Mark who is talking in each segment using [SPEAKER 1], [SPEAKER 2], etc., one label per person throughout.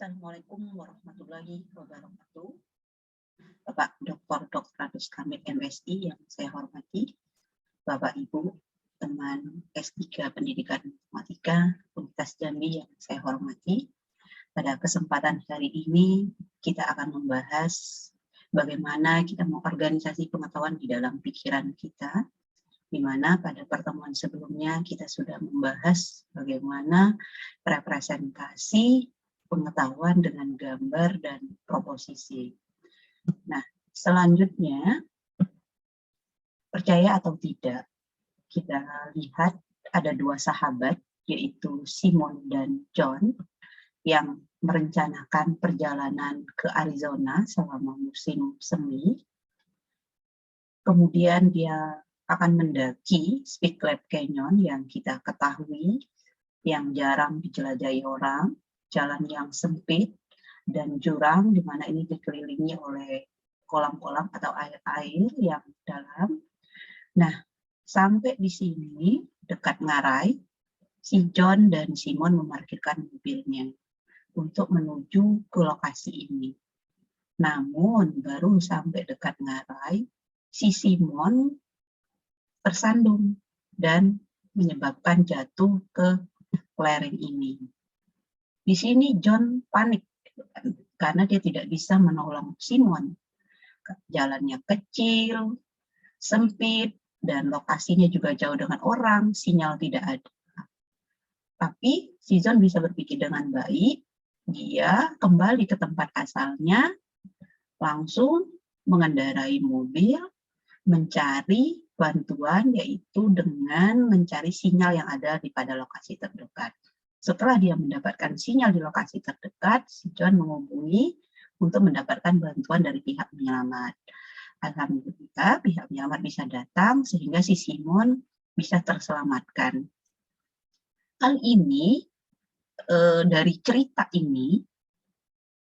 [SPEAKER 1] Assalamualaikum warahmatullahi wabarakatuh. Bapak Dr. Radus Kamil MSI yang saya hormati, Bapak Ibu teman S3 Pendidikan Informatika Universitas Jambi yang saya hormati. Pada kesempatan hari ini kita akan membahas bagaimana kita mengorganisasi pengetahuan di dalam pikiran kita, di mana pada pertemuan sebelumnya kita sudah membahas bagaimana representasi pengetahuan dengan gambar dan proposisi. Nah, selanjutnya, percaya atau tidak, kita lihat ada dua sahabat, yaitu Simon dan John, yang merencanakan perjalanan ke Arizona selama musim semi. Kemudian dia akan mendaki Spiglab Canyon yang kita ketahui, yang jarang dijelajahi orang, jalan yang sempit, dan jurang, di mana ini dikelilingi oleh kolam-kolam atau air-air yang dalam. Nah, sampai di sini, dekat ngarai, si John dan Simon memarkirkan mobilnya untuk menuju ke lokasi ini. Namun, baru sampai dekat ngarai, si Simon tersandung dan menyebabkan jatuh ke lereng ini. Di sini John panik karena dia tidak bisa menolong Simon. Jalannya kecil, sempit, dan lokasinya juga jauh dengan orang, sinyal tidak ada. Tapi si John bisa berpikir dengan baik, dia kembali ke tempat asalnya, langsung mengendarai mobil, mencari bantuan, yaitu dengan mencari sinyal yang ada di pada lokasi terdekat. Setelah dia mendapatkan sinyal di lokasi terdekat, si John menghubungi untuk mendapatkan bantuan dari pihak penyelamat. Alhamdulillah, pihak penyelamat bisa datang sehingga si Simon bisa terselamatkan. Hal ini, dari cerita ini,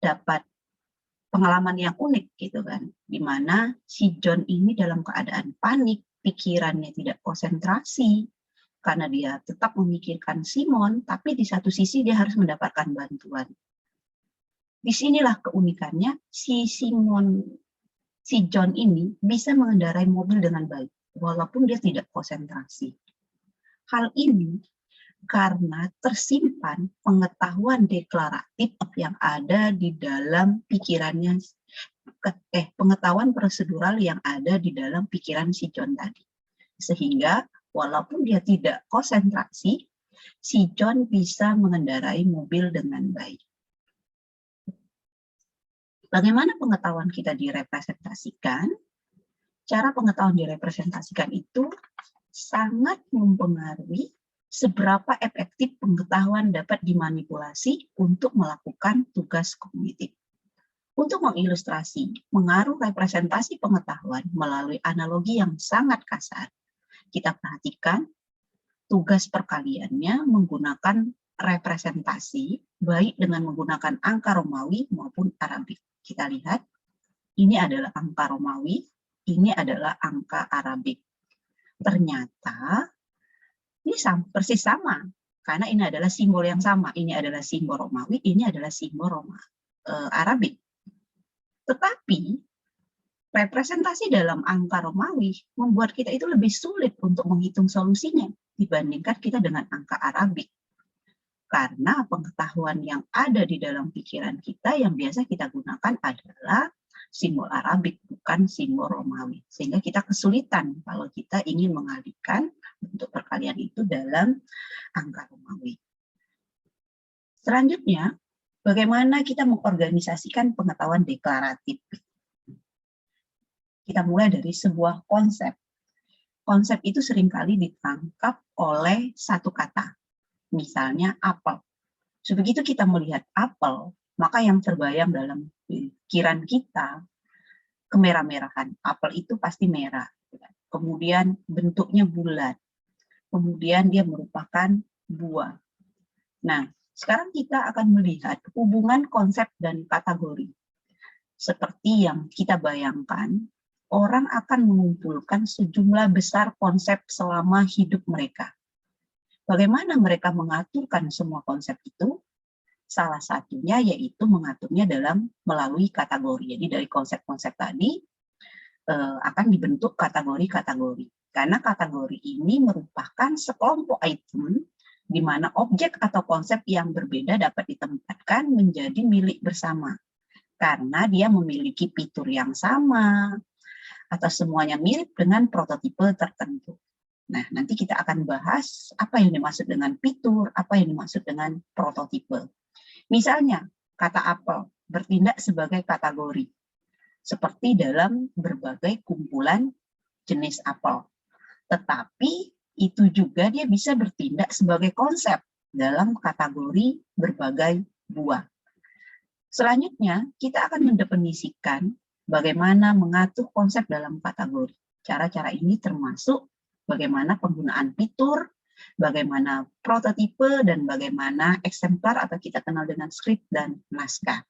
[SPEAKER 1] dapat pengalaman yang unik gitu kan, di mana si John ini dalam keadaan panik, pikirannya tidak konsentrasi karena dia tetap memikirkan Simon, tapi di satu sisi dia harus mendapatkan bantuan. Disinilah keunikannya, si John ini bisa mengendarai mobil dengan baik, walaupun dia tidak konsentrasi. Hal ini karena tersimpan pengetahuan deklaratif yang ada di dalam pikirannya, pengetahuan prosedural yang ada di dalam pikiran si John tadi. Sehingga walaupun dia tidak konsentrasi, si John bisa mengendarai mobil dengan baik. Bagaimana pengetahuan kita direpresentasikan? Cara pengetahuan direpresentasikan itu sangat mempengaruhi seberapa efektif pengetahuan dapat dimanipulasi untuk melakukan tugas kognitif. Untuk mengilustrasi pengaruh representasi pengetahuan melalui analogi yang sangat kasar, kita perhatikan tugas perkaliannya menggunakan representasi, baik dengan menggunakan angka Romawi maupun Arabik. Kita lihat, ini adalah angka Romawi, ini adalah angka Arabik. Ternyata ini persis sama, karena ini adalah simbol yang sama. Ini adalah simbol Romawi, ini adalah simbol Arabik. Tetapi representasi dalam angka Romawi membuat kita itu lebih sulit untuk menghitung solusinya dibandingkan kita dengan angka Arabik. Karena pengetahuan yang ada di dalam pikiran kita yang biasa kita gunakan adalah simbol Arabik, bukan simbol Romawi. Sehingga kita kesulitan kalau kita ingin mengalihkan bentuk perkalian itu dalam angka Romawi. Selanjutnya, bagaimana kita mengorganisasikan pengetahuan deklaratif? Kita mulai dari sebuah konsep. Konsep itu seringkali ditangkap oleh satu kata. Misalnya apel. Sebegitu kita melihat apel, maka yang terbayang dalam pikiran kita kemerah-merahan. Apel itu pasti merah. Kemudian bentuknya bulat. Kemudian dia merupakan buah. Nah, sekarang kita akan melihat hubungan konsep dan kategori. Seperti yang kita bayangkan, orang akan mengumpulkan sejumlah besar konsep selama hidup mereka. Bagaimana mereka mengaturkan semua konsep itu? Salah satunya yaitu mengaturnya melalui kategori. Jadi dari konsep-konsep tadi akan dibentuk kategori-kategori. Karena kategori ini merupakan sekelompok item di mana objek atau konsep yang berbeda dapat ditempatkan menjadi milik bersama. Karena dia memiliki fitur yang sama, atau semuanya mirip dengan prototipe tertentu. Nah, nanti kita akan bahas apa yang dimaksud dengan fitur, apa yang dimaksud dengan prototipe. Misalnya, kata apel bertindak sebagai kategori, seperti dalam berbagai kumpulan jenis apel. Tetapi itu juga dia bisa bertindak sebagai konsep dalam kategori berbagai buah. Selanjutnya, kita akan mendefinisikan bagaimana mengatur konsep dalam kategori. Cara-cara ini termasuk bagaimana penggunaan fitur, bagaimana prototipe, dan bagaimana eksemplar atau kita kenal dengan script dan naskah.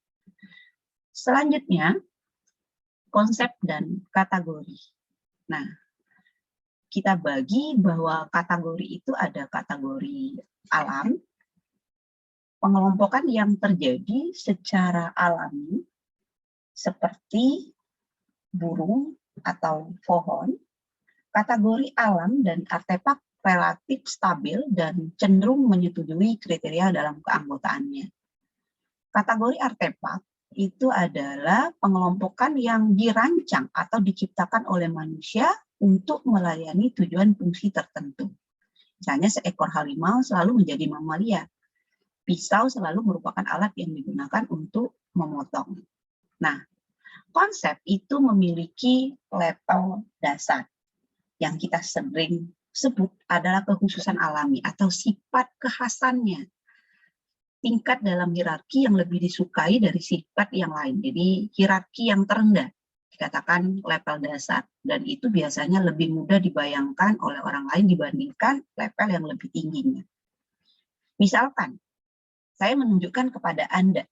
[SPEAKER 1] Selanjutnya, konsep dan kategori. Nah, kita bagi bahwa kategori itu ada kategori alam, pengelompokan yang terjadi secara alami, seperti burung atau pohon. Kategori alam dan artefak relatif stabil dan cenderung menyetujui kriteria dalam keanggotaannya. Kategori artefak itu adalah pengelompokan yang dirancang atau diciptakan oleh manusia untuk melayani tujuan fungsi tertentu. Misalnya seekor harimau selalu menjadi mamalia. Pisau selalu merupakan alat yang digunakan untuk memotong. Nah, konsep itu memiliki level dasar yang kita sering sebut adalah kekhususan alami atau sifat kekhasannya. Tingkat dalam hierarki yang lebih disukai dari sifat yang lain. Jadi hierarki yang terendah dikatakan level dasar, dan itu biasanya lebih mudah dibayangkan oleh orang lain dibandingkan level yang lebih tingginya. Misalkan, saya menunjukkan kepada Anda,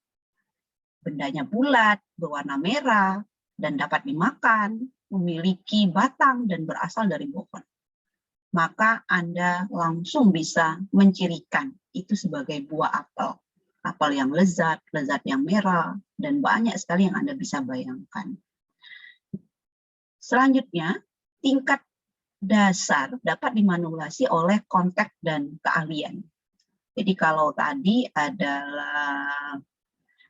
[SPEAKER 1] bendanya bulat, berwarna merah, dan dapat dimakan, memiliki batang dan berasal dari pohon. Maka Anda langsung bisa mencirikan itu sebagai buah apel. Apel yang lezat, lezat yang merah, dan banyak sekali yang Anda bisa bayangkan. Selanjutnya, tingkat dasar dapat dimanipulasi oleh konteks dan keahlian. Jadi kalau tadi adalah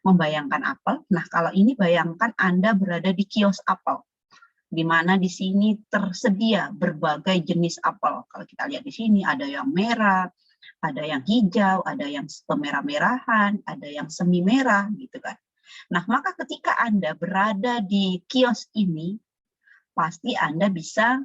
[SPEAKER 1] membayangkan apel, nah kalau ini bayangkan Anda berada di kios apel, di mana di sini tersedia berbagai jenis apel. Kalau kita lihat di sini ada yang merah, ada yang hijau, ada yang kemerah-merahan, ada yang semi merah, gitu kan. Nah, maka ketika Anda berada di kios ini, pasti Anda bisa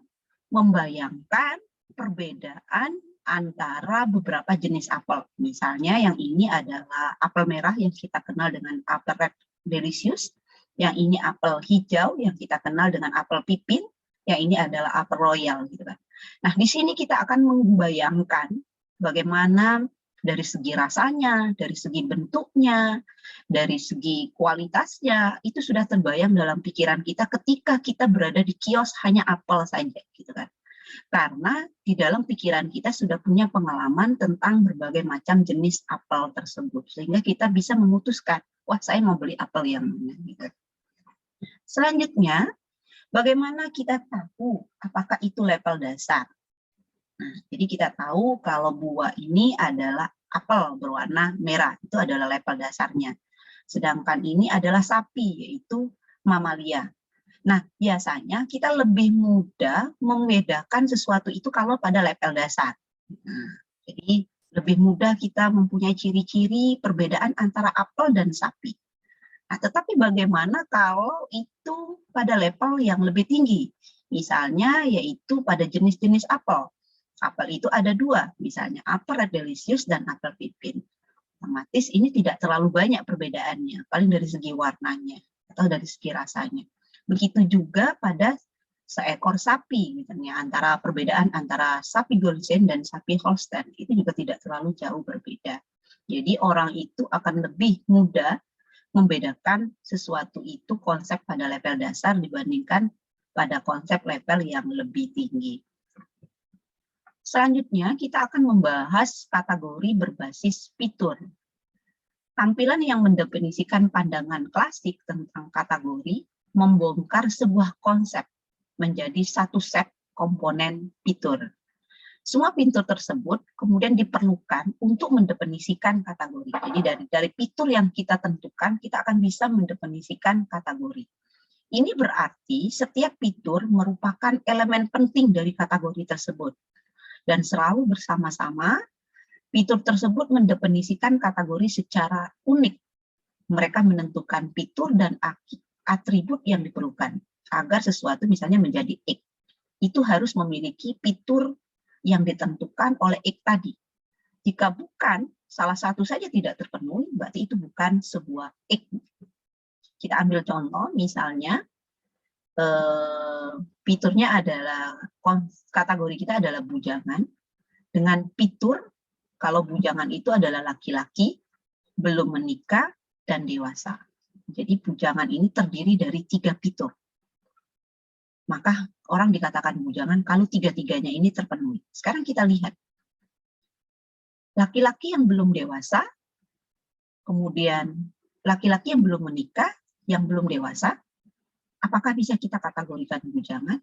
[SPEAKER 1] membayangkan perbedaan antara beberapa jenis apel. Misalnya yang ini adalah apel merah yang kita kenal dengan apel red delicious, yang ini apel hijau yang kita kenal dengan apel pipin, yang ini adalah apel royal gitu kan. Nah, di sini kita akan membayangkan bagaimana dari segi rasanya, dari segi bentuknya, dari segi kualitasnya, itu sudah terbayang dalam pikiran kita ketika kita berada di kios hanya apel saja gitu kan. Karena di dalam pikiran kita sudah punya pengalaman tentang berbagai macam jenis apel tersebut, sehingga kita bisa memutuskan, wah saya mau beli apel yang mana gitu. Selanjutnya, bagaimana kita tahu apakah itu level dasar? Nah, jadi kita tahu kalau buah ini adalah apel berwarna merah, itu adalah level dasarnya. Sedangkan ini adalah sapi, yaitu mamalia. Nah, biasanya kita lebih mudah membedakan sesuatu itu kalau pada level dasar. Nah, jadi lebih mudah kita mempunyai ciri-ciri perbedaan antara apel dan sapi. Nah, tetapi bagaimana kalau itu pada level yang lebih tinggi? Misalnya yaitu pada jenis-jenis apel. Apel itu ada dua, misalnya apel red delicious dan apel pipin. Otomatis ini tidak terlalu banyak perbedaannya, paling dari segi warnanya atau dari segi rasanya. Begitu juga pada seekor sapi, misalnya perbedaan antara sapi Golsen dan sapi Holstein itu juga tidak terlalu jauh berbeda. Jadi orang itu akan lebih mudah membedakan sesuatu itu konsep pada level dasar dibandingkan pada konsep level yang lebih tinggi. Selanjutnya kita akan membahas kategori berbasis fitur. Tampilan yang mendefinisikan pandangan klasik tentang kategori membongkar sebuah konsep menjadi satu set komponen fitur. Semua fitur tersebut kemudian diperlukan untuk mendefinisikan kategori. Jadi dari fitur yang kita tentukan, kita akan bisa mendefinisikan kategori. Ini berarti setiap fitur merupakan elemen penting dari kategori tersebut. Dan selalu bersama-sama, fitur tersebut mendefinisikan kategori secara unik. Mereka menentukan fitur dan atribut yang diperlukan agar sesuatu misalnya menjadi X. Itu harus memiliki fitur yang ditentukan oleh X tadi. Jika bukan, salah satu saja tidak terpenuhi, berarti itu bukan sebuah X. Kita ambil contoh, misalnya fiturnya adalah, kategori kita adalah bujangan, dengan fitur kalau bujangan itu adalah laki-laki, belum menikah, dan dewasa. Jadi bujangan ini terdiri dari 3 fitur. Maka orang dikatakan bujangan kalau 3-tiganya ini terpenuhi. Sekarang kita lihat. Laki-laki yang belum dewasa, kemudian laki-laki yang belum menikah, yang belum dewasa, apakah bisa kita kategorikan bujangan?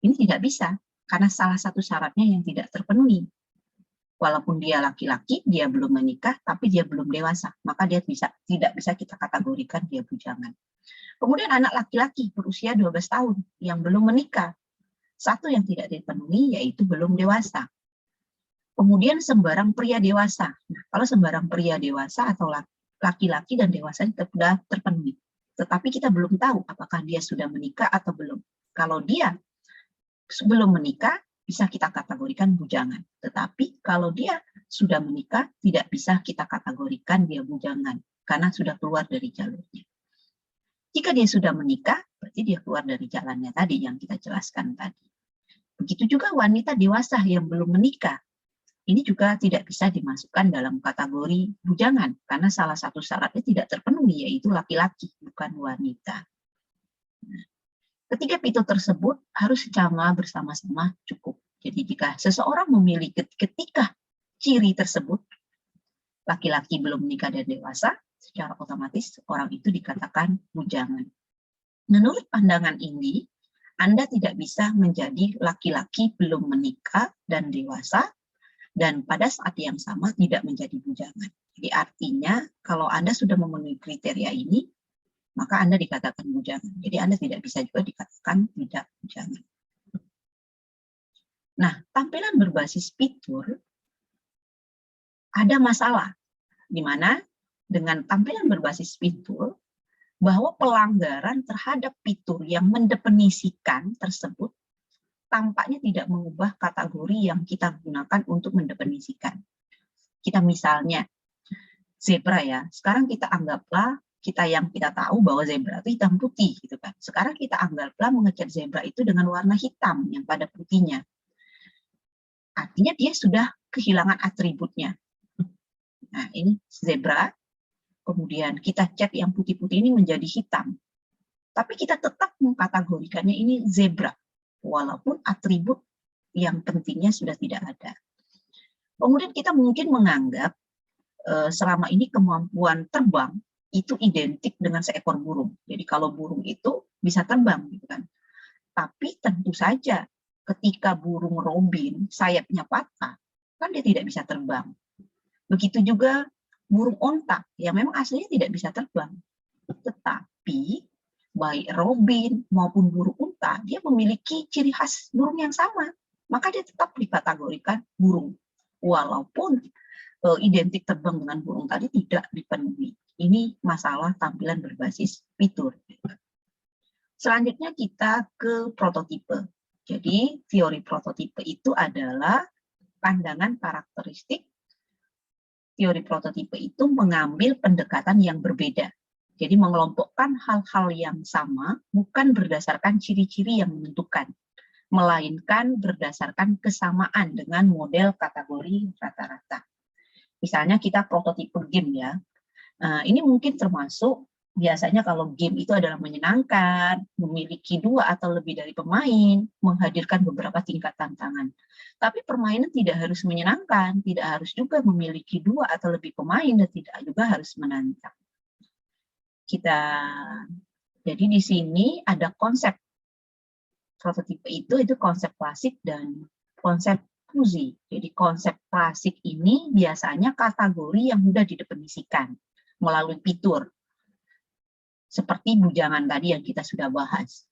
[SPEAKER 1] Ini tidak bisa, karena salah satu syaratnya yang tidak terpenuhi. Walaupun dia laki-laki, dia belum menikah, tapi dia belum dewasa, maka dia tidak bisa kita kategorikan dia bujangan. Kemudian anak laki-laki berusia 12 tahun yang belum menikah, satu yang tidak dipenuhi yaitu belum dewasa. Kemudian sembarang pria dewasa. Nah, kalau sembarang pria dewasa atau laki-laki dan dewasa sudah terpenuhi, tetapi kita belum tahu apakah dia sudah menikah atau belum. Kalau dia belum menikah, bisa kita kategorikan bujangan. Tetapi kalau dia sudah menikah, tidak bisa kita kategorikan dia bujangan, karena sudah keluar dari jalurnya. Jika dia sudah menikah, berarti dia keluar dari jalannya tadi, yang kita jelaskan tadi. Begitu juga wanita dewasa yang belum menikah. Ini juga tidak bisa dimasukkan dalam kategori bujangan, karena salah satu syaratnya tidak terpenuhi, yaitu laki-laki, bukan wanita. Nah, ketiga fitur tersebut harus sama bersama-sama cukup. Jadi jika seseorang memiliki ketika ciri tersebut, laki-laki belum menikah dan dewasa, secara otomatis orang itu dikatakan bujangan. Menurut pandangan ini, Anda tidak bisa menjadi laki-laki belum menikah dan dewasa, dan pada saat yang sama tidak menjadi bujangan. Jadi artinya kalau Anda sudah memenuhi kriteria ini, maka Anda dikatakan bujangan. Jadi Anda tidak bisa juga dikatakan tidak bujangan. Nah, tampilan berbasis fitur ada masalah, di mana dengan tampilan berbasis fitur, bahwa pelanggaran terhadap fitur yang mendefinisikan tersebut tampaknya tidak mengubah kategori yang kita gunakan untuk mendefinisikan. Kita misalnya, zebra ya, sekarang kita anggaplah kita tahu bahwa zebra itu hitam putih gitu kan. Sekarang kita anggaplah mengecat zebra itu dengan warna hitam yang pada putihnya. Artinya dia sudah kehilangan atributnya. Nah, ini zebra, kemudian kita cat yang putih-putih ini menjadi hitam. Tapi kita tetap mengkategorikannya ini zebra, walaupun atribut yang pentingnya sudah tidak ada. Kemudian kita mungkin menganggap selama ini kemampuan terbang itu identik dengan seekor burung. Jadi kalau burung itu bisa terbang, gitu kan. Tapi tentu saja ketika burung robin sayapnya patah, kan dia tidak bisa terbang. Begitu juga burung onta yang memang aslinya tidak bisa terbang. Tetapi baik robin maupun burung unta, dia memiliki ciri khas burung yang sama. Maka dia tetap dikategorikan burung. Walaupun identik terbang dengan burung tadi tidak dipenuhi. Ini masalah tampilan berbasis fitur. Selanjutnya kita ke prototipe. Jadi teori prototipe itu adalah pandangan karakteristik. Teori prototipe itu mengambil pendekatan yang berbeda. Jadi mengelompokkan hal-hal yang sama bukan berdasarkan ciri-ciri yang menentukan, melainkan berdasarkan kesamaan dengan model kategori rata-rata. Misalnya kita prototipe game ya. Ini mungkin termasuk Biasanya kalau game itu adalah menyenangkan, memiliki 2 atau lebih dari pemain, menghadirkan beberapa tingkat tantangan. Tapi permainan tidak harus menyenangkan, tidak harus juga memiliki 2 atau lebih pemain, dan tidak juga harus menantang. Jadi di sini ada konsep prototipe itu konsep klasik dan konsep fuzzy. Jadi konsep klasik ini biasanya kategori yang mudah didefinisikan melalui fitur, seperti bujangan tadi yang kita sudah bahas.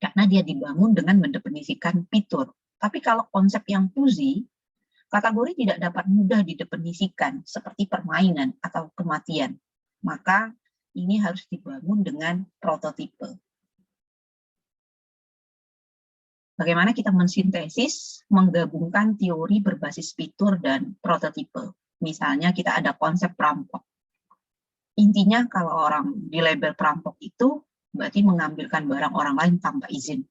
[SPEAKER 1] Karena dia dibangun dengan mendefinisikan fitur. Tapi kalau konsep yang fuzzy, kategori tidak dapat mudah didefinisikan seperti permainan atau kematian. Maka ini harus dibangun dengan prototipe. Bagaimana kita mensintesis, menggabungkan teori berbasis fitur dan prototipe. Misalnya kita ada konsep perampok. Intinya kalau orang di label perampok itu berarti mengambilkan barang orang lain tanpa izin.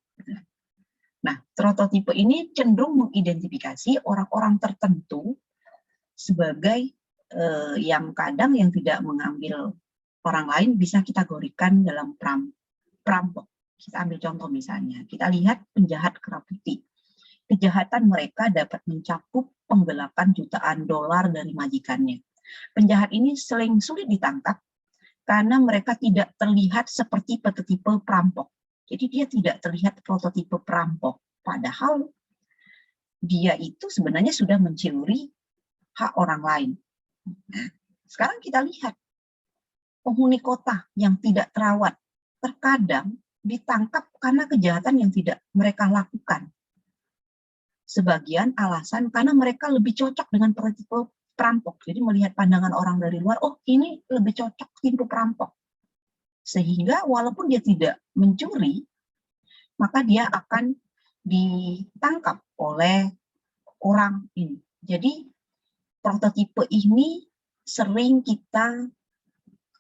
[SPEAKER 1] Nah, prototipe ini cenderung mengidentifikasi orang-orang tertentu sebagai yang kadang yang tidak mengambil orang lain bisa kita kategorikan dalam perampok. Kita ambil contoh misalnya, kita lihat penjahat kera putih. Kejahatan mereka dapat mencakup penggelapan jutaan dolar dari majikannya. Penjahat ini sering sulit ditangkap karena mereka tidak terlihat seperti prototipe perampok. Jadi dia tidak terlihat prototipe perampok. Padahal dia itu sebenarnya sudah mencuri hak orang lain. Nah, sekarang kita lihat penghuni kota yang tidak terawat terkadang ditangkap karena kejahatan yang tidak mereka lakukan. Sebagian alasan karena mereka lebih cocok dengan prototipe perampok. Jadi melihat pandangan orang dari luar, oh ini lebih cocok tipe perampok. Sehingga walaupun dia tidak mencuri, maka dia akan ditangkap oleh orang ini. Jadi prototipe ini sering kita,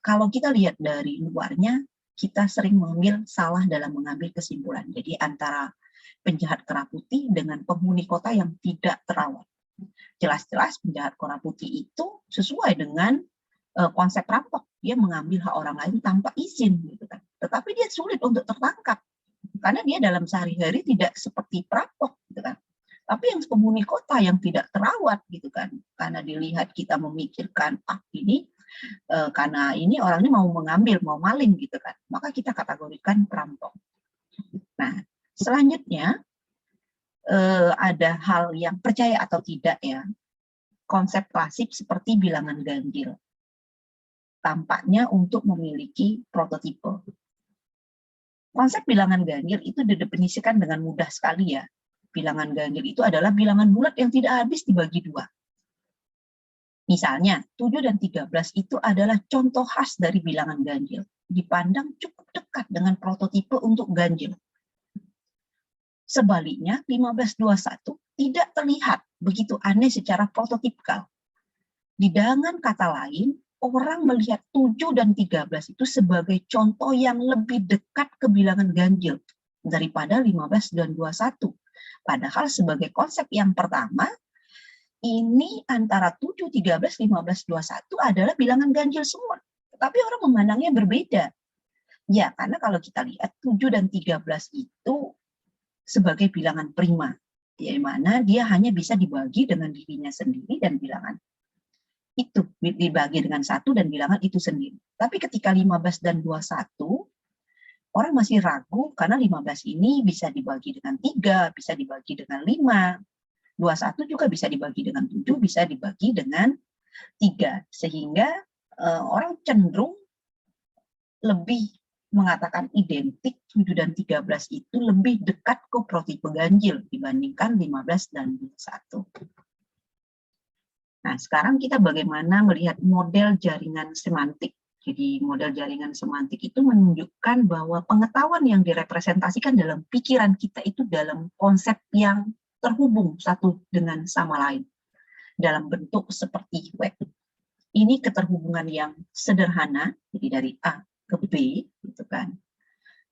[SPEAKER 1] kalau kita lihat dari luarnya, kita sering mengambil salah dalam mengambil kesimpulan. Jadi antara penjahat kera putih dengan penghuni kota yang tidak terawat. Jelas-jelas penjahat kera putih itu sesuai dengan konsep perampok. Dia mengambil hak orang lain tanpa izin, gitu kan. Tetapi dia sulit untuk tertangkap karena dia dalam sehari-hari tidak seperti perampok, gitu kan. Tapi yang penghuni kota yang tidak terawat, gitu kan, karena dilihat kita memikirkan ini karena ini orangnya mau mengambil, mau maling, gitu kan, maka kita kategorikan perampok. Nah, selanjutnya ada hal yang percaya atau tidak ya, konsep klasik seperti bilangan ganjil. Tampaknya untuk memiliki prototipe. Konsep bilangan ganjil itu didefinisikan dengan mudah sekali ya. Bilangan ganjil itu adalah bilangan bulat yang tidak habis dibagi 2. Misalnya, 7 dan 13 itu adalah contoh khas dari bilangan ganjil. Dipandang cukup dekat dengan prototipe untuk ganjil. Sebaliknya, 15-21 tidak terlihat begitu aneh secara prototipikal. Dengan kata lain, orang melihat 7 dan 13 itu sebagai contoh yang lebih dekat ke bilangan ganjil daripada 15 dan 21. Padahal sebagai konsep yang pertama, ini antara 7, 13, 15, 21 adalah bilangan ganjil semua. Tetapi orang memandangnya berbeda. Ya, karena kalau kita lihat 7 dan 13 itu sebagai bilangan prima, di mana dia hanya bisa dibagi dengan dirinya sendiri dan bilangan itu dibagi dengan 1 dan bilangan itu sendiri. Tapi ketika 15 dan 21, orang masih ragu karena 15 ini bisa dibagi dengan 3, bisa dibagi dengan 5, 21 juga bisa dibagi dengan 7, bisa dibagi dengan 3. Sehingga orang cenderung lebih mengatakan identik 7 dan 13 itu lebih dekat ke prototipe ganjil dibandingkan 15 dan 21. Nah, sekarang kita bagaimana melihat model jaringan semantik. Jadi model jaringan semantik itu menunjukkan bahwa pengetahuan yang direpresentasikan dalam pikiran kita itu dalam konsep yang terhubung satu dengan sama lain dalam bentuk seperti web. Ini keterhubungan yang sederhana, jadi dari A ke B, gitu kan.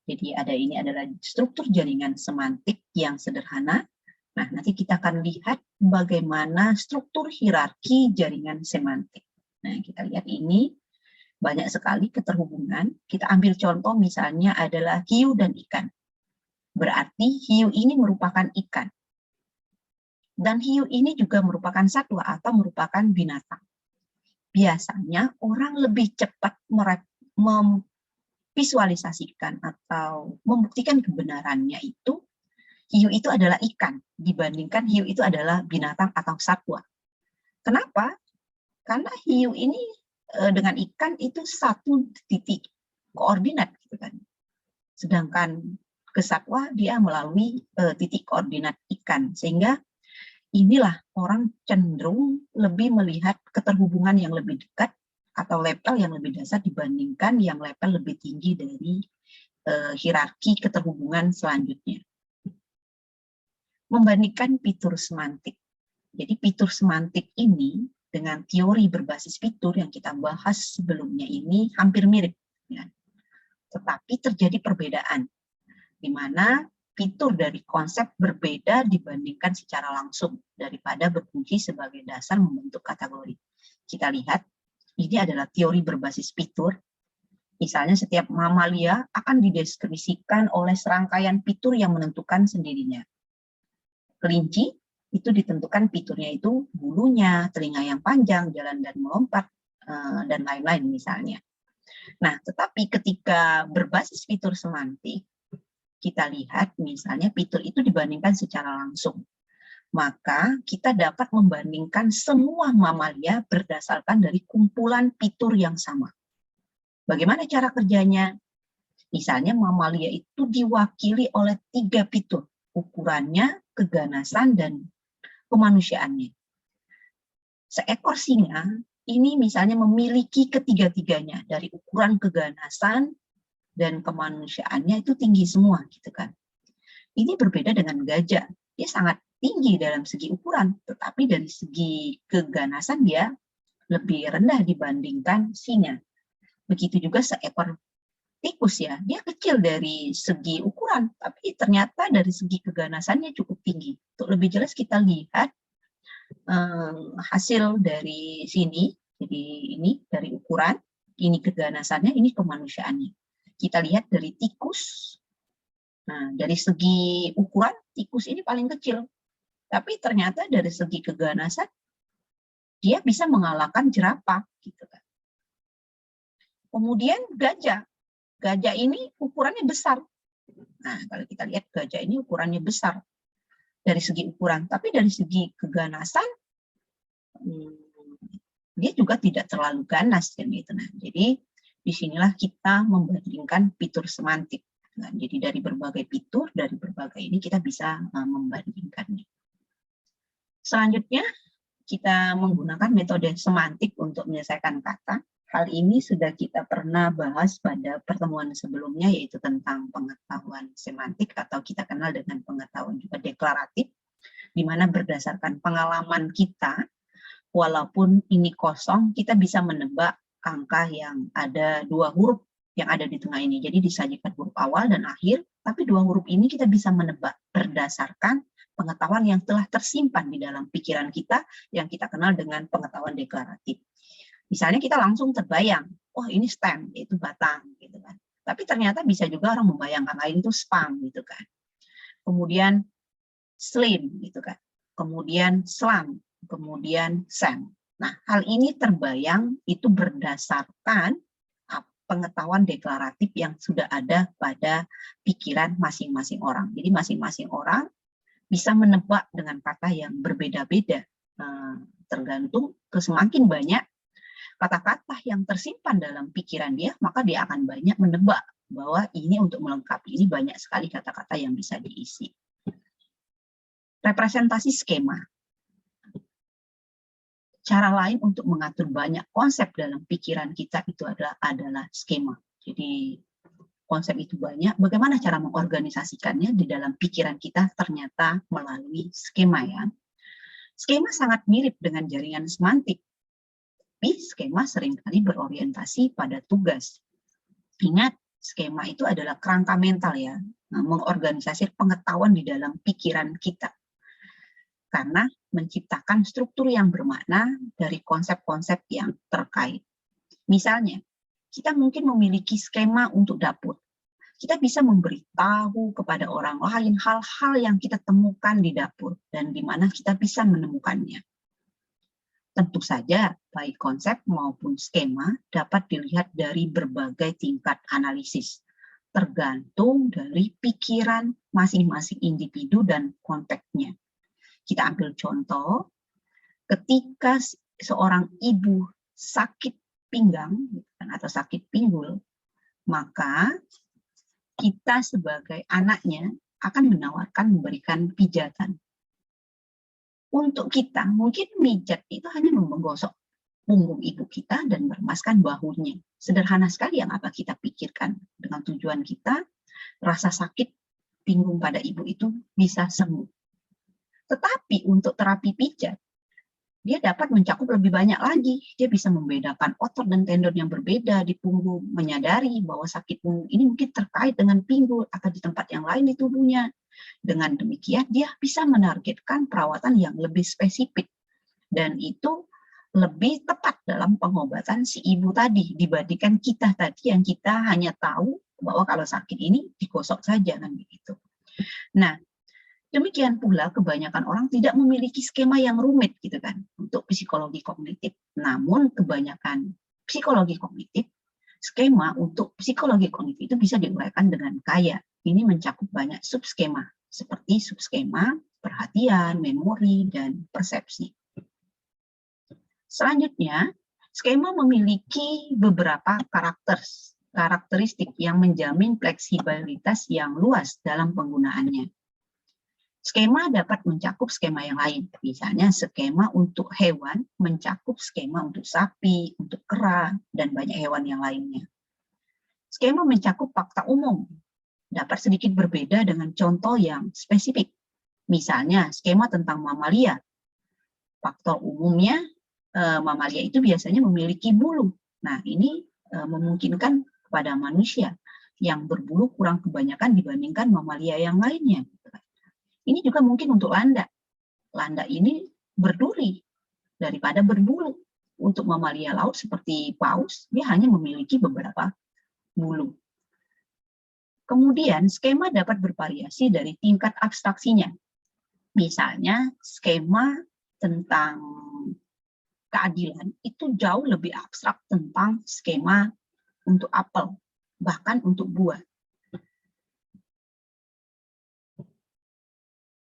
[SPEAKER 1] Jadi ini adalah struktur jaringan semantik yang sederhana. Nah, nanti kita akan lihat bagaimana struktur hierarki jaringan semantik. Nah, kita lihat ini banyak sekali keterhubungan. Kita ambil contoh misalnya adalah hiu dan ikan. Berarti hiu ini merupakan ikan. Dan hiu ini juga merupakan satwa atau merupakan binatang. Biasanya orang lebih cepat memvisualisasikan atau membuktikan kebenarannya itu hiu itu adalah ikan dibandingkan hiu itu adalah binatang atau satwa. Kenapa? Karena hiu ini dengan ikan itu satu titik koordinat, gitu kan. Sedangkan ke satwa dia melalui titik koordinat ikan, sehingga inilah orang cenderung lebih melihat keterhubungan yang lebih dekat atau level yang lebih dasar dibandingkan yang level lebih tinggi dari hierarki keterhubungan selanjutnya. Membandingkan fitur semantik. Jadi fitur semantik ini dengan teori berbasis fitur yang kita bahas sebelumnya ini hampir mirip, ya. Tetapi terjadi perbedaan, di mana fitur dari konsep berbeda dibandingkan secara langsung daripada berfungsi sebagai dasar membentuk kategori. Kita lihat, ini adalah teori berbasis fitur. Misalnya setiap mamalia akan dideskripsikan oleh serangkaian fitur yang menentukan sendirinya. Kelinci itu ditentukan fiturnya itu bulunya, telinga yang panjang, jalan dan melompat, dan lain-lain misalnya. Nah, tetapi ketika berbasis fitur semantik, kita lihat misalnya fitur itu dibandingkan secara langsung. Maka kita dapat membandingkan semua mamalia berdasarkan dari kumpulan fitur yang sama. Bagaimana cara kerjanya? Misalnya mamalia itu diwakili oleh 3 fitur, ukurannya, keganasan, dan kemanusiaannya. Seekor singa ini misalnya memiliki ketiga-tiganya, dari ukuran, keganasan, dan kemanusiaannya itu tinggi semua, gitu kan. Ini berbeda dengan gajah, dia sangat tinggi dalam segi ukuran, tetapi dari segi keganasan dia lebih rendah dibandingkan singa. Begitu juga seekor tikus, ya, dia kecil dari segi ukuran, tapi ternyata dari segi keganasannya cukup tinggi. Untuk lebih jelas kita lihat hasil dari sini, jadi ini dari ukuran, ini keganasannya, ini kemanusiaannya. Kita lihat dari tikus. Nah, dari segi ukuran, tikus ini paling kecil. Tapi ternyata dari segi keganasan, dia bisa mengalahkan jerapah, gitu kan. Kemudian gajah. Gajah ini ukurannya besar. Nah, kalau kita lihat gajah ini ukurannya besar dari segi ukuran. Tapi dari segi keganasan, dia juga tidak terlalu ganas, kan gitu. Nah, jadi disinilah kita membandingkan fitur semantik. Nah, jadi dari berbagai fitur, dari berbagai ini kita bisa membandingkannya. Selanjutnya, kita menggunakan metode semantik untuk menyelesaikan kata. Hal ini sudah kita pernah bahas pada pertemuan sebelumnya, yaitu tentang pengetahuan semantik atau kita kenal dengan pengetahuan juga deklaratif, di mana berdasarkan pengalaman kita, walaupun ini kosong, kita bisa menebak angka yang ada 2 huruf yang ada di tengah ini. Jadi disajikan huruf awal dan akhir, tapi 2 huruf ini kita bisa menebak berdasarkan pengetahuan yang telah tersimpan di dalam pikiran kita yang kita kenal dengan pengetahuan deklaratif. Misalnya kita langsung terbayang, oh ini stem, yaitu batang, gitu kan. Tapi ternyata bisa juga orang membayangkan lain itu spam, gitu kan. Kemudian slim, gitu kan. Kemudian slam, kemudian sam. Nah, hal ini terbayang itu berdasarkan pengetahuan deklaratif yang sudah ada pada pikiran masing-masing orang. Jadi masing-masing orang bisa menebak dengan kata yang berbeda-beda, tergantung semakin banyak kata-kata yang tersimpan dalam pikiran dia, maka dia akan banyak menebak bahwa ini untuk melengkapi, ini banyak sekali kata-kata yang bisa diisi. Representasi skema. Cara lain untuk mengatur banyak konsep dalam pikiran kita itu adalah skema. Jadi konsep itu banyak, bagaimana cara mengorganisasikannya di dalam pikiran kita ternyata melalui skema, ya. Skema sangat mirip dengan jaringan semantik, tapi skema seringkali berorientasi pada tugas. Ingat, skema itu adalah kerangka mental, ya, mengorganisasi pengetahuan di dalam pikiran kita. Karena menciptakan struktur yang bermakna dari konsep-konsep yang terkait. Misalnya, Kita mungkin memiliki skema untuk dapur. Kita bisa memberitahu kepada orang lain hal-hal yang kita temukan di dapur dan di mana kita bisa menemukannya. Tentu saja, baik konsep maupun skema dapat dilihat dari berbagai tingkat analisis, tergantung dari pikiran masing-masing individu dan konteksnya. Kita ambil contoh, ketika seorang ibu sakit pinggang atau sakit pinggul, maka kita sebagai anaknya akan memberikan pijatan. Untuk kita, mungkin pijat itu hanya menggosok punggung ibu kita dan meremaskan bahunya. Sederhana sekali yang apa kita pikirkan. Dengan tujuan kita, rasa sakit pinggung pada ibu itu bisa sembuh. Tetapi untuk terapi pijat, dia dapat mencakup lebih banyak lagi. Dia bisa membedakan otot dan tendon yang berbeda di punggung, menyadari bahwa sakit punggung ini mungkin terkait dengan pinggul atau di tempat yang lain di tubuhnya. Dengan demikian, dia bisa menargetkan perawatan yang lebih spesifik. Dan itu lebih tepat dalam pengobatan si ibu tadi, dibandingkan kita tadi yang kita hanya tahu bahwa kalau sakit ini digosok saja, kan begitu. Nah, demikian pula kebanyakan orang tidak memiliki skema yang rumit gitu kan untuk psikologi kognitif. Namun kebanyakan psikologi kognitif, skema untuk psikologi kognitif itu bisa diuraikan dengan kaya. Ini mencakup banyak subskema seperti subskema perhatian, memori, dan persepsi. Selanjutnya, skema memiliki beberapa karakteristik yang menjamin fleksibilitas yang luas dalam penggunaannya. Skema dapat mencakup skema yang lain, misalnya skema untuk hewan mencakup skema untuk sapi, untuk kera, dan banyak hewan yang lainnya. Skema mencakup fakta umum, dapat sedikit berbeda dengan contoh yang spesifik. Misalnya skema tentang mamalia. Faktor umumnya, mamalia itu biasanya memiliki bulu. Nah, ini memungkinkan kepada manusia yang berbulu kurang kebanyakan dibandingkan mamalia yang lainnya. Ini juga mungkin untuk landak. Landak ini berduri daripada berbulu. Untuk mamalia laut seperti paus, dia hanya memiliki beberapa bulu. Kemudian, skema dapat bervariasi dari tingkat abstraksinya. Misalnya, skema tentang keadilan itu jauh lebih abstrak tentang skema untuk apel, bahkan untuk buah.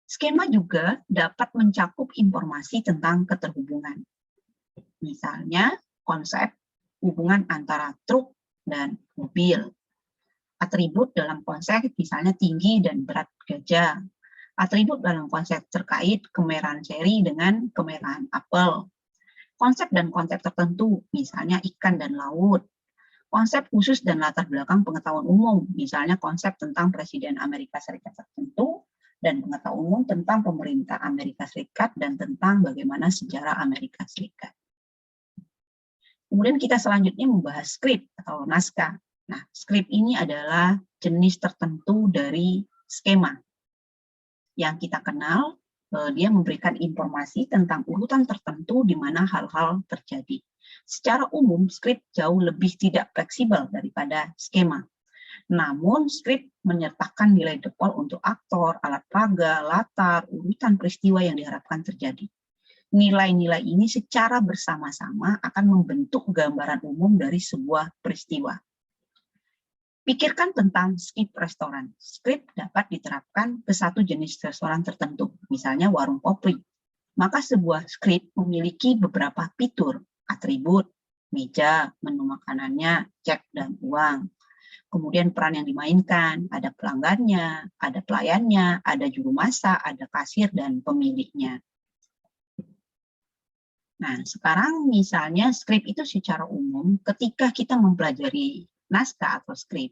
[SPEAKER 1] Skema juga dapat mencakup informasi tentang keterhubungan. Misalnya, konsep hubungan antara truk dan mobil. Atribut dalam konsep misalnya tinggi dan berat gajah. Atribut dalam konsep terkait kemerahan ceri dengan kemerahan apel. Konsep dan konsep tertentu, misalnya ikan dan laut. Konsep khusus dan latar belakang pengetahuan umum, misalnya konsep tentang Presiden Amerika Serikat tertentu, dan pengetahuan umum tentang pemerintah Amerika Serikat dan tentang bagaimana sejarah Amerika Serikat. Kemudian kita selanjutnya membahas skrip atau naskah. Nah, skrip ini adalah jenis tertentu dari skema. Yang kita kenal, dia memberikan informasi tentang urutan tertentu di mana hal-hal terjadi. Secara umum, skrip jauh lebih tidak fleksibel daripada skema. Namun, skrip menyertakan nilai default untuk aktor, alat peraga, latar, urutan peristiwa yang diharapkan terjadi. Nilai-nilai ini secara bersama-sama akan membentuk gambaran umum dari sebuah peristiwa. Pikirkan tentang skrip restoran. Skrip dapat diterapkan ke satu jenis restoran tertentu, misalnya warung kopi. Maka sebuah skrip memiliki beberapa fitur, atribut, meja, menu makanannya, cek, dan uang. Kemudian peran yang dimainkan, ada pelanggannya, ada pelayannya, ada juru masak, ada kasir, dan pemiliknya. Nah, sekarang misalnya skrip itu secara umum ketika kita mempelajari naskah atau skrip,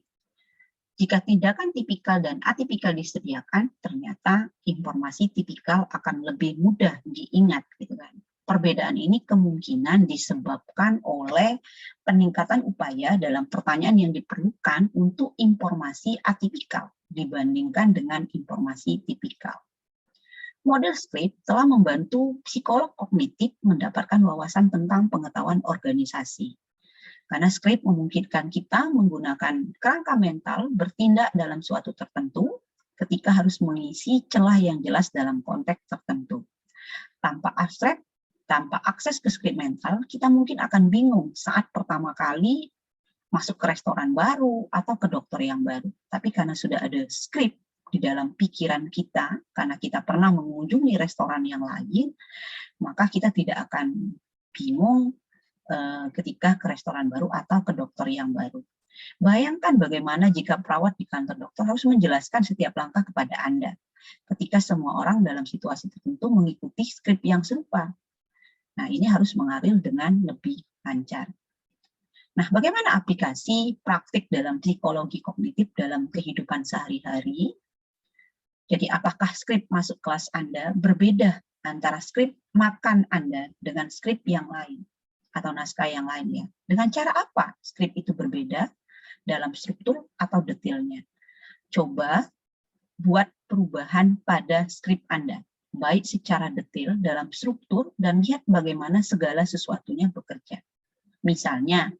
[SPEAKER 1] jika tindakan tipikal dan atipikal disediakan, ternyata informasi tipikal akan lebih mudah diingat, gitu kan. Perbedaan ini kemungkinan disebabkan oleh peningkatan upaya dalam pertanyaan yang diperlukan untuk informasi atipikal dibandingkan dengan informasi tipikal. Model skrip telah membantu psikolog kognitif mendapatkan wawasan tentang pengetahuan organisasi. Karena skrip memungkinkan kita menggunakan kerangka mental bertindak dalam suatu tertentu ketika harus mengisi celah yang jelas dalam konteks tertentu. Tanpa akses ke skrip mental, kita mungkin akan bingung saat pertama kali masuk ke restoran baru atau ke dokter yang baru. Tapi karena sudah ada skrip di dalam pikiran kita, karena kita pernah mengunjungi restoran yang lain, maka kita tidak akan bingung ketika ke restoran baru atau ke dokter yang baru. Bayangkan bagaimana jika perawat di kantor dokter harus menjelaskan setiap langkah kepada Anda, ketika semua orang dalam situasi tertentu mengikuti skrip yang serupa. Nah, ini harus mengalir dengan lebih lancar. Nah, bagaimana aplikasi praktik dalam psikologi kognitif dalam kehidupan sehari-hari? Jadi, apakah skrip masuk kelas Anda berbeda antara skrip makan Anda dengan skrip yang lain atau naskah yang lainnya? Dengan cara apa skrip itu berbeda dalam struktur atau detailnya? Coba buat perubahan pada skrip Anda, baik secara detail dalam struktur dan lihat bagaimana segala sesuatunya bekerja. Misalnya,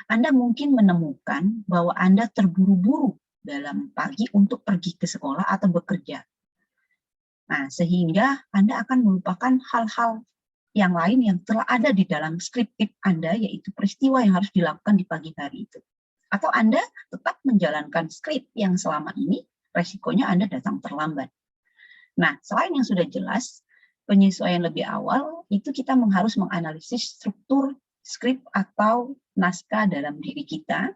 [SPEAKER 1] Anda mungkin menemukan bahwa Anda terburu-buru dalam pagi untuk pergi ke sekolah atau bekerja. Nah, sehingga Anda akan melupakan hal-hal yang lain yang telah ada di dalam skriptif Anda, yaitu peristiwa yang harus dilakukan di pagi hari itu. Atau Anda tetap menjalankan skrip yang selama ini, resikonya Anda datang terlambat. Nah, selain yang sudah jelas, penyesuaian lebih awal, itu kita harus menganalisis struktur skrip atau naskah dalam diri kita.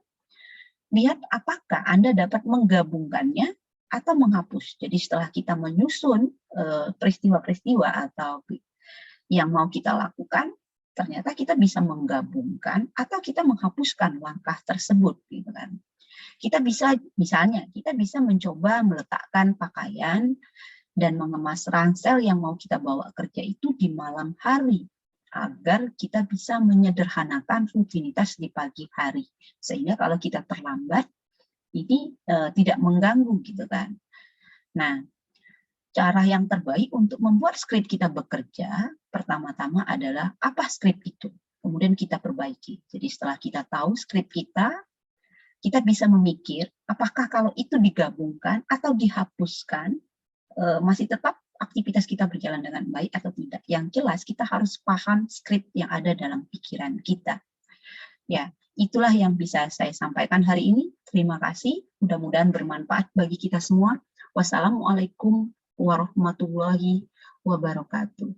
[SPEAKER 1] Lihat apakah Anda dapat menggabungkannya atau menghapus. Jadi setelah kita menyusun peristiwa-peristiwa atau yang mau kita lakukan, ternyata kita bisa menggabungkan atau kita menghapuskan langkah tersebut, gitu kan. Kita bisa, misalnya, kita bisa mencoba meletakkan pakaian dan mengemas ransel yang mau kita bawa kerja itu di malam hari, agar kita bisa menyederhanakan rutinitas di pagi hari. Sehingga kalau kita terlambat, ini tidak mengganggu, gitu kan. Nah, cara yang terbaik untuk membuat skrip kita bekerja, pertama-tama adalah apa skrip itu. Kemudian kita perbaiki. Jadi setelah kita tahu skrip kita bisa memikir apakah kalau itu digabungkan atau dihapuskan, masih tetap aktivitas kita berjalan dengan baik atau tidak. Yang jelas kita harus paham skrip yang ada dalam pikiran kita. Ya, itulah yang bisa saya sampaikan hari ini. Terima kasih. Mudah-mudahan bermanfaat bagi kita semua. Wassalamualaikum warahmatullahi wabarakatuh.